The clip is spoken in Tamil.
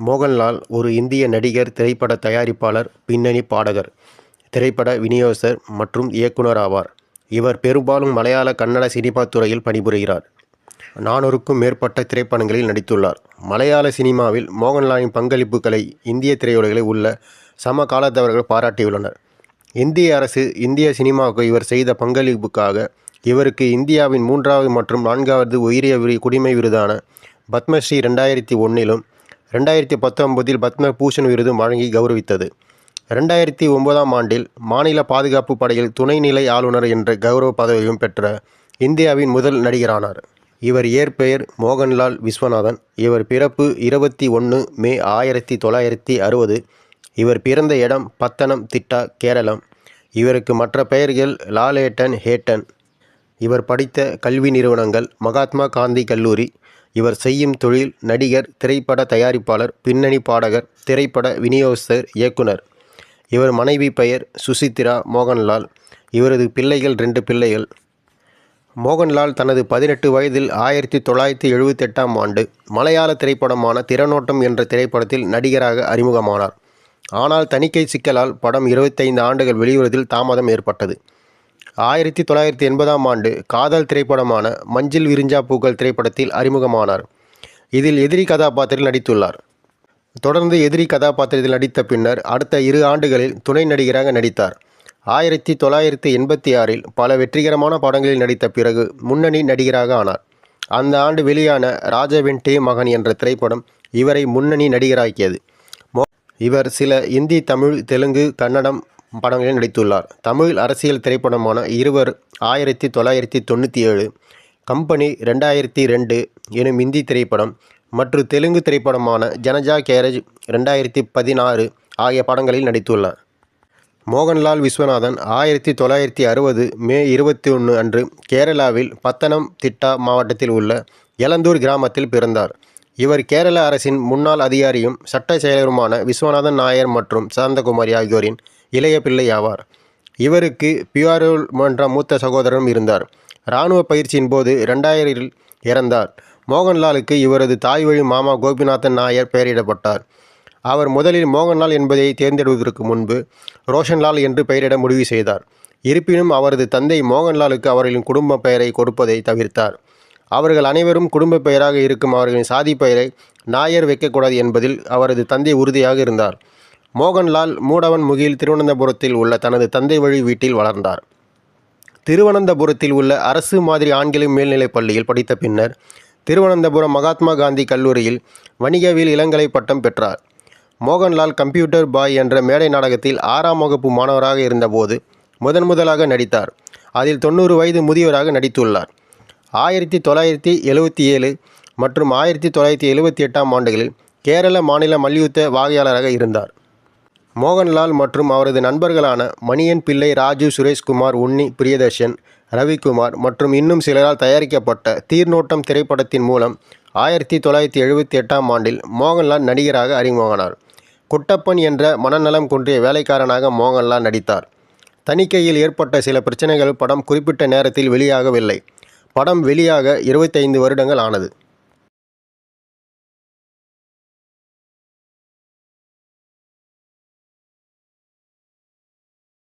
மோகன்லால் ஒரு இந்திய நடிகர், திரைப்பட தயாரிப்பாளர், பின்னணி பாடகர், திரைப்பட விநியோகஸ்தர் மற்றும் இயக்குனர் ஆவார். இவர் பெரும்பாலும் மலையாள, கன்னட சினிமா துறையில் பணிபுரிகிறார். 400க்கும் மேற்பட்ட திரைப்படங்களில் நடித்துள்ளார். மலையாள சினிமாவில் மோகன்லாலின் பங்களிப்புகளை இந்திய திரையுலகில் உள்ள சமகாலத்தவர்கள் பாராட்டியுள்ளனர். இந்திய அரசு இந்திய சினிமாவுக்கு இவர் செய்த பங்களிப்புக்காக இவருக்கு இந்தியாவின் 3வது மற்றும் 4வது உயரிய குடிமை விருதான பத்மஸ்ரீ 2001லும் 2019இல் பத்ம பூஷன் விருதும் வழங்கி கௌரவித்தது. 2009ஆம் ஆண்டில் மாநில பாதுகாப்பு படையில் துணைநிலை ஆளுநர் என்ற கௌரவ பதவியும் பெற்ற இந்தியாவின் முதல் நடிகரானார். இவர் இயற்பெயர் மோகன்லால் விஸ்வநாதன். இவர் பிறப்பு 21 மே 1960. இவர் பிறந்த இடம் பத்தனம் திட்டா, கேரளம். இவருக்கு மற்ற பெயர்கள் லாலேட்டன், ஹேட்டன். இவர் படித்த கல்வி நிறுவனங்கள் மகாத்மா காந்தி கல்லூரி. இவர் செய்யும் தொழில் நடிகர், திரைப்பட தயாரிப்பாளர், பின்னணி பாடகர், திரைப்பட விநியோகஸ்தர், இயக்குனர். இவர் மனைவி பெயர் சுசித்ரா மோகன்லால். இவரது பிள்ளைகள் 2 பிள்ளைகள். மோகன்லால் தனது 18 வயதில் 1978ஆம் ஆண்டு மலையாள திரைப்படமான திறனோட்டம் என்ற திரைப்படத்தில் நடிகராக அறிமுகமானார். ஆனால் தணிக்கை சிக்கலால் படம் 25 ஆண்டுகள் வெளிவருவதில் தாமதம் ஏற்பட்டது. 1980ஆம் ஆண்டு காதல் திரைப்படமான மஞ்சள் விரிஞ்சா பூக்கள் திரைப்படத்தில் அறிமுகமானார். இதில் எதிரி கதாபாத்திரத்தில் நடித்துள்ளார். தொடர்ந்து எதிரி கதாபாத்திரத்தில் நடித்த பின்னர் அடுத்த 2 ஆண்டுகளில் துணை நடிகராக நடித்தார். 1986இல் பல வெற்றிகரமான படங்களில் நடித்த பிறகு முன்னணி நடிகராக ஆனார். அந்த ஆண்டு வெளியான ராஜவென்டே மகன் என்ற திரைப்படம் இவரை முன்னணி நடிகராக்கியது. இவர் சில இந்தி, தமிழ், தெலுங்கு, கன்னடம் படங்களில் நடித்துள்ளார். தமிழ் அரசியல் திரைப்படமான இருவர் 1997, கம்பெனி 2002 எனும் இந்தி திரைப்படம் மற்றும் தெலுங்கு திரைப்படமான ஜனஜா கேரேஜ் 2016 ஆகிய படங்களில் நடித்துள்ளார். மோகன்லால் விஸ்வநாதன் 1960 மே 21 அன்று கேரளாவில் பத்தனம் திட்டா மாவட்டத்தில் உள்ள எலந்தூர் கிராமத்தில் பிறந்தார். இவர் கேரள அரசின் முன்னாள் அதிகாரியும் சட்ட செயலருமான விஸ்வநாதன் நாயர் மற்றும் சாந்தகுமாரி ஆகியோரின் இளைய பிள்ளை ஆவார். இவருக்கு பியூரோல் என்ற மூத்த சகோதரரும் இருந்தார். இராணுவ பயிற்சியின் போது 2000இல் இறந்தார். மோகன்லாலுக்கு இவரது தாய்வழி மாமா கோபிநாதன் நாயர் பெயரிடப்பட்டார். அவர் முதலில் மோகன்லால் என்பதை தேர்ந்தெடுப்பதற்கு முன்பு ரோஷன்லால் என்று பெயரிட முடிவு செய்தார். இருப்பினும் அவரது தந்தை மோகன்லாலுக்கு அவர்களின் குடும்ப பெயரை கொடுப்பதை தவிர்த்தார். அவர்கள் அனைவரும் குடும்ப பெயராக இருக்கும் அவர்களின் சாதி பெயரை நாயர் வைக்கக்கூடாது என்பதில் அவரது தந்தை உறுதியாக இருந்தார். மோகன்லால் மூடவன்முகில், திருவனந்தபுரத்தில் உள்ள தனது தந்தை வழி வீட்டில் வளர்ந்தார். திருவனந்தபுரத்தில் உள்ள அரசு மாதிரி ஆண்கள் மேல்நிலைப் பள்ளியில் படித்த பின்னர் திருவனந்தபுரம் மகாத்மா காந்தி கல்லூரியில் வணிகவியல் இளங்கலை பட்டம் பெற்றார். மோகன்லால் கம்ப்யூட்டர் பாய் என்ற மேடை நாடகத்தில் 6ஆம் வகுப்பு மாணவராக இருந்தபோது முதலாக நடித்தார். அதில் 90 வயது முதியவராக நடித்துள்ளார். 1977 மற்றும் 1978ஆம் ஆண்டுகளில் கேரள மாநில மல்யுத்த வாகையாளராக இருந்தார். மோகன்லால் மற்றும் அவரது நண்பர்களான மணியன் பிள்ளை, ராஜு, சுரேஷ்குமார், உன்னி, பிரியதர்ஷன், ரவிக்குமார் மற்றும் இன்னும் சிலரால் தயாரிக்கப்பட்ட தீர்நோட்டம் திரைப்படத்தின் மூலம் 1978ஆம் ஆண்டில் மோகன்லால் நடிகராக அறிமுகமானார். குட்டப்பன் என்ற மனநலம் குன்றிய வேலைக்காரனாக மோகன்லால் நடித்தார். தணிக்கையில் ஏற்பட்ட சில பிரச்சனைகள் படம் குறிப்பிட்ட நேரத்தில் வெளியாகவில்லை. படம் வெளியாக 25 வருடங்கள் ஆனது.